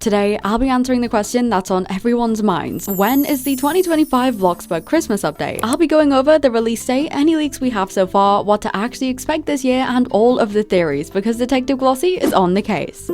Today, I'll be answering the question that's on everyone's minds. When is the 2025 Bloxburg Christmas update? I'll be going over the release date, any leaks we have so far, what to actually expect this year, and all of the theories, because Detective Glossie is on the case.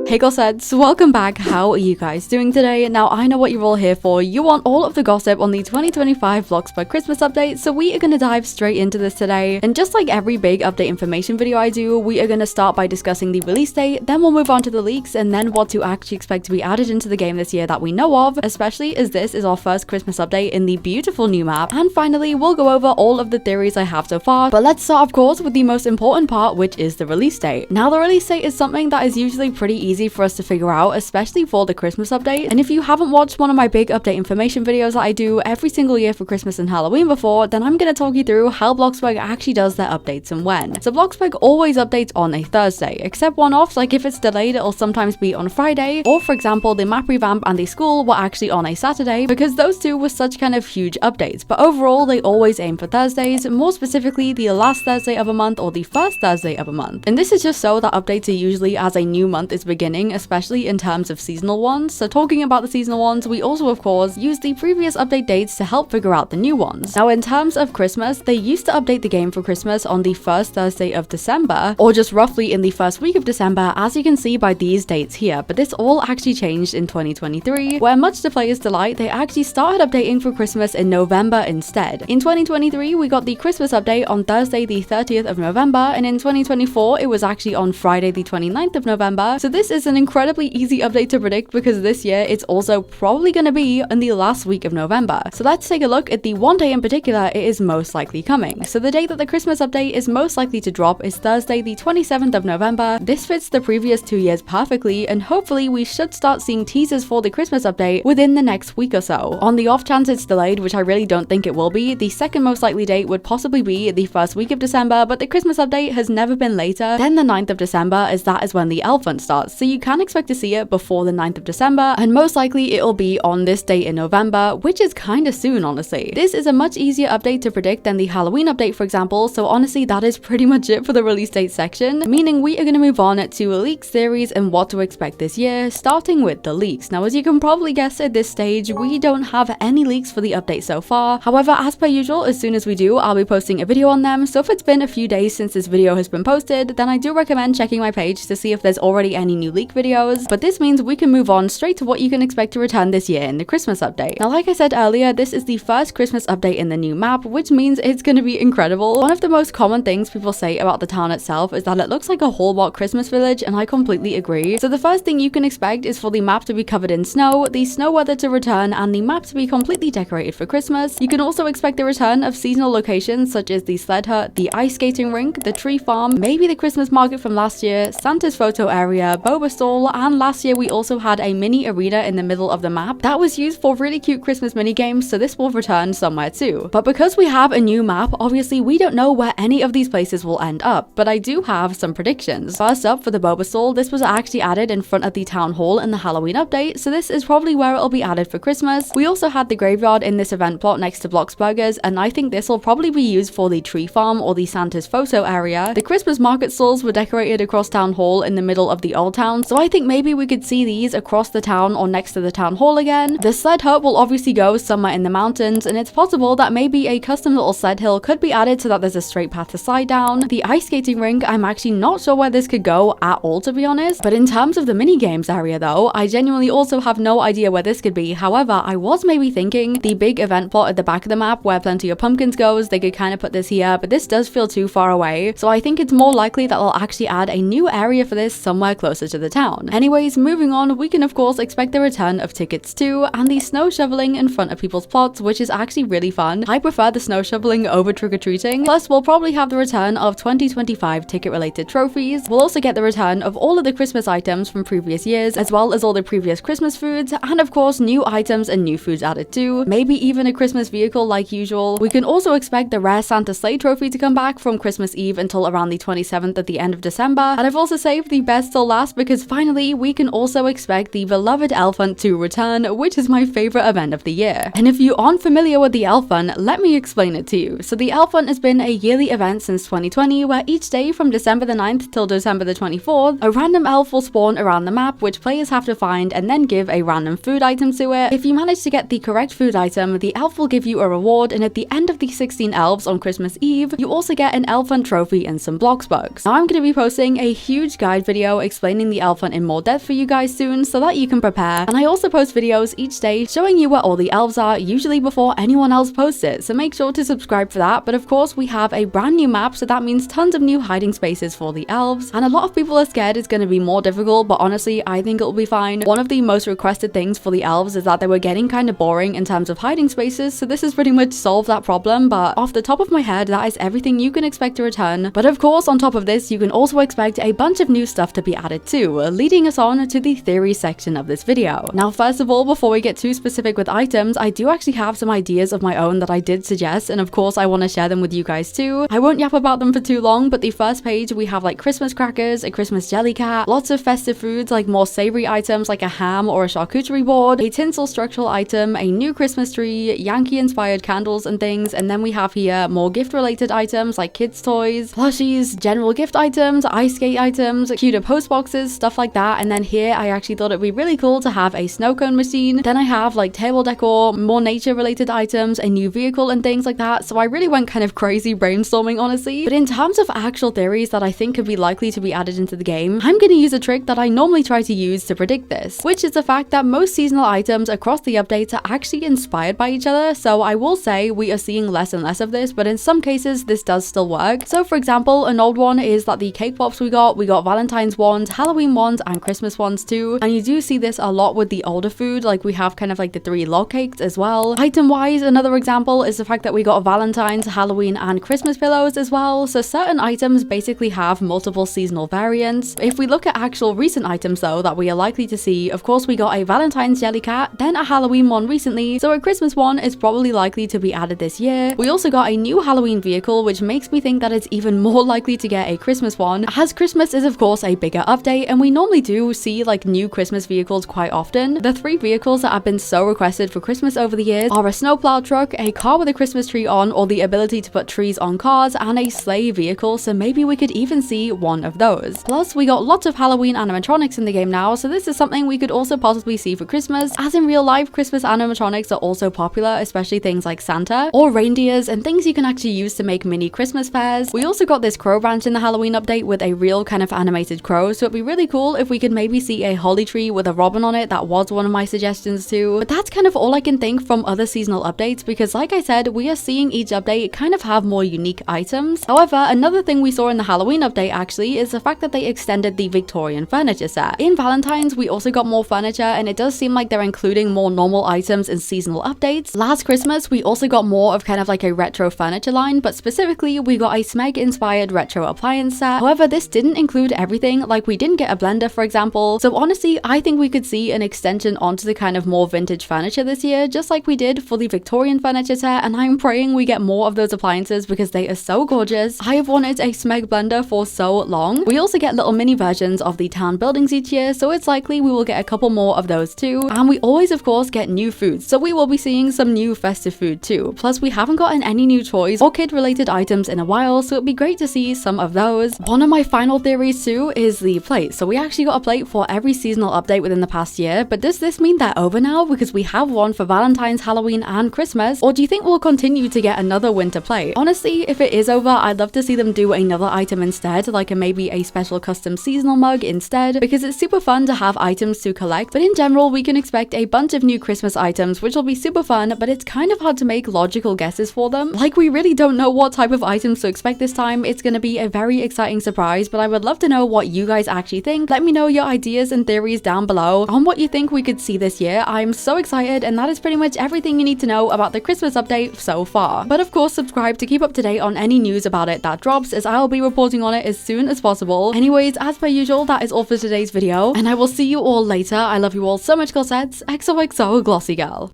Hey glossettes, welcome back. How are you guys doing today? Now I know what you're all here for. You want all of the gossip on the 2025 Bloxburg Christmas update, so we are going to dive straight into this today. And just like every big update information video I do, we are going to start by discussing the release date, then we'll move on to the leaks, and then what to actually expect to be added into the game this year that we know of, especially as this is our first Christmas update in the beautiful new map. And finally, we'll go over all of the theories I have so far. But let's start of course with the most important part, which is the release date. Now the release date is something that is usually pretty easy for us to figure out, especially for the Christmas update. And if you haven't watched one of my big update information videos that I do every single year for Christmas and Halloween before, then I'm going to talk you through how Bloxburg actually does their updates and when. So Bloxburg always updates on a Thursday, except one-offs, like if it's delayed it'll sometimes be on Friday, or for example the map revamp and the school were actually on a Saturday, because those two were such kind of huge updates. But overall they always aim for Thursdays, more specifically the last Thursday of a month or the first Thursday of a month. And this is just so that updates are usually as a new month is beginning, especially in terms of seasonal ones. So talking about the seasonal ones, we also of course use the previous update dates to help figure out the new ones. Now in terms of Christmas, they used to update the game for Christmas on the first Thursday of December, or just roughly in the first week of December, as you can see by these dates here. But this all actually changed in 2023, where much to players' delight, they actually started updating for Christmas in November instead. In 2023, we got the Christmas update on Thursday the 30th of November, and in 2024, it was actually on Friday the 29th of November. So this is an incredibly easy update to predict because this year it's also probably going to be in the last week of November. So let's take a look at the one day in particular it is most likely coming. So the date that the Christmas update is most likely to drop is Thursday the 27th of November. This fits the previous 2 years perfectly, and hopefully we should start seeing teasers for the Christmas update within the next week or so. On the off chance it's delayed, which I really don't think it will be, the second most likely date would possibly be the first week of December, but the Christmas update has never been later than the 9th of December, as that is when the elf hunt starts. So you can expect to see it before the 9th of December, and most likely it'll be on this date in November, which is kinda soon honestly. This is a much easier update to predict than the Halloween update for example, so honestly that is pretty much it for the release date section, meaning we are going to move on to leaks, theories, and what to expect this year, starting with the leaks. Now as you can probably guess at this stage, we don't have any leaks for the update so far. However, as per usual, as soon as we do, I'll be posting a video on them, so if it's been a few days since this video has been posted, then I do recommend checking my page to see if there's already any new leak videos. But this means we can move on straight to what you can expect to return this year in the Christmas update. Now like I said earlier, this is the first Christmas update in the new map, which means it's going to be incredible. One of the most common things people say about the town itself is that it looks like a Hallmark Christmas village, and I completely agree. So the first thing you can expect is for the map to be covered in snow, the snow weather to return, and the map to be completely decorated for Christmas. You can also expect the return of seasonal locations such as the sled hut, the ice skating rink, the tree farm, maybe the Christmas market from last year, Santa's photo area, boba stall, and last year we also had a mini arena in the middle of the map that was used for really cute Christmas mini games, so this will return somewhere too. But because we have a new map, obviously we don't know where any of these places will end up, but I do have some predictions. First up, for the boba stall, this was actually added in front of the town hall in the Halloween update, so this is probably where it'll be added for Christmas. We also had the graveyard in this event plot next to Bloxburgers, and I think this will probably be used for the tree farm or the Santa's photo area. The Christmas market stalls were decorated across town hall in the middle of the old town, so I think maybe we could see these across the town or next to the town hall again. The sled hut will obviously go somewhere in the mountains, and it's possible that maybe a custom little sled hill could be added so that there's a straight path to slide down. The ice skating rink, I'm actually not sure where this could go at all to be honest, but in terms of the mini games area though, I genuinely also have no idea where this could be. However, I was maybe thinking the big event plot at the back of the map where Plenty of Pumpkins goes, they could kind of put this here, but this does feel too far away, so I think it's more likely that they'll actually add a new area for this somewhere closer to the town. Anyways, moving on, we can of course expect the return of tickets too, and the snow shoveling in front of people's plots, which is actually really fun. I prefer the snow shoveling over trick-or-treating. Plus, we'll probably have the return of 2025 ticket-related trophies. We'll also get the return of all of the Christmas items from previous years, as well as all the previous Christmas foods, and of course new items and new foods added too. Maybe even a Christmas vehicle like usual. We can also expect the rare Santa sleigh trophy to come back from Christmas Eve until around the 27th at the end of December, and I've also saved the best till last because finally we can also expect the beloved elf hunt to return, which is my favorite event of the year. And if you aren't familiar with the elf hunt, let me explain it to you. So the elf hunt has been a yearly event since 2020 where each day from December the 9th till December the 24th, a random elf will spawn around the map which players have to find and then give a random food item to it. If you manage to get the correct food item, the elf will give you a reward, and at the end of the 16 elves on Christmas Eve, you also get an elf hunt trophy and some Bloxburgs. Now I'm going to be posting a huge guide video explaining the elf hunt in more depth for you guys soon so that you can prepare, and I also post videos each day showing you where all the elves are, usually before anyone else posts it, so make sure to subscribe for that. But of course we have a brand new map, so that means tons of new hiding spaces for the elves, and a lot of people are scared it's going to be more difficult, but honestly I think it'll be fine. One of the most requested things for the elves is that they were getting kind of boring in terms of hiding spaces, so this has pretty much solved that problem. But off the top of my head, that is everything you can expect to return. But of course on top of this, you can also expect a bunch of new stuff to be added too, leading us on to the theory section of this video. Now first of all, before we get too specific with items, I do actually have some ideas of my own that I did suggest, and of course I want to share them with you guys too. I won't yap about them for too long, but the first page we have like Christmas crackers, a Christmas jelly cat, lots of festive foods like more savory items like a ham or a charcuterie board, a tinsel structural item, a new Christmas tree, Yankee inspired candles and things, and then we have here more gift related items like kids toys, plushies, general gift items, ice skate items, cuter post boxes, stuff like that. And then here I actually thought it'd be really cool to have a snow cone machine. Then I have like table decor, more nature related items, a new vehicle and things like that. So I really went kind of crazy brainstorming honestly. But in terms of actual theories that I think could be likely to be added into the game, I'm going to use a trick that I normally try to use to predict this, which is the fact that most seasonal items across the updates are actually inspired by each other. So I will say we are seeing less and less of this, but in some cases this does still work. So for example, an old one is that the cake pops we got Valentine's ones, Halloween ones, and Christmas ones too. And you do see this a lot with the older food, like we have kind of like the 3 log cakes as well. Item wise, another example is the fact that we got Valentine's, Halloween, and Christmas pillows as well. So certain items basically have multiple seasonal variants. If we look at actual recent items though that we are likely to see, of course we got a Valentine's jelly cat, then a Halloween one recently, so a Christmas one is probably likely to be added this year. We also got a new Halloween vehicle, which makes me think that it's even more likely to get a Christmas one, as Christmas is of course a bigger update and we normally do see like new Christmas vehicles quite often. The 3 vehicles that have been so requested for Christmas over the years are a snowplow truck, a car with a Christmas tree on or the ability to put trees on cars, and a sleigh vehicle, so maybe we could even see one of those. Plus we got lots of Halloween animatronics in the game now, so this is something we could also possibly see for Christmas, as in real life Christmas animatronics are also popular, especially things like Santa or reindeers and things you can actually use to make mini Christmas fairs. We also got this crow branch in the Halloween update with a real kind of animated crow, so it'd be really cool if we could maybe see a holly tree with a robin on it. That was one of my suggestions too, but that's kind of all I can think from other seasonal updates, because like I said, we are seeing each update kind of have more unique items. However, another thing we saw in the Halloween update actually is the fact that they extended the Victorian furniture set. In Valentine's we also got more furniture, and it does seem like they're including more normal items in seasonal updates. Last Christmas we also got more of kind of like a retro furniture line, but specifically we got a Smeg inspired retro appliance set. However, this didn't include everything, like we didn't get a blender for example, so honestly I think we could see an extension onto the kind of more vintage furniture this year, just like we did for the Victorian furniture set, and I'm praying we get more of those appliances because they are so gorgeous. I have wanted a Smeg blender for so long. We also get little mini versions of the town buildings each year, so it's likely we will get a couple more of those too, and we always of course get new foods, so we will be seeing some new festive food too. Plus we haven't gotten any new toys or kid related items in a while, so it'd be great to see some of those. One of my final theories too is the plate. So we actually got a plate for every seasonal update within the past year, but does this mean they're over now because we have one for Valentine's, Halloween, and Christmas, or do you think we'll continue to get another winter plate? Honestly, if it is over, I'd love to see them do another item instead, like maybe a special custom seasonal mug instead, because it's super fun to have items to collect. But in general, we can expect a bunch of new Christmas items, which will be super fun, but it's kind of hard to make logical guesses for them. Like, we really don't know what type of items to expect this time. It's gonna be a very exciting surprise, but I would love to know what you guys actually think. Let me know your ideas and theories down below on what you think we could see this year. I'm so excited, and that is pretty much everything you need to know about the Christmas update so far. But of course, subscribe to keep up to date on any news about it that drops, as I'll be reporting on it as soon as possible. Anyways, as per usual, that is all for today's video, and I will see you all later. I love you all so much, glossettes. XOXO, Glossy Girl.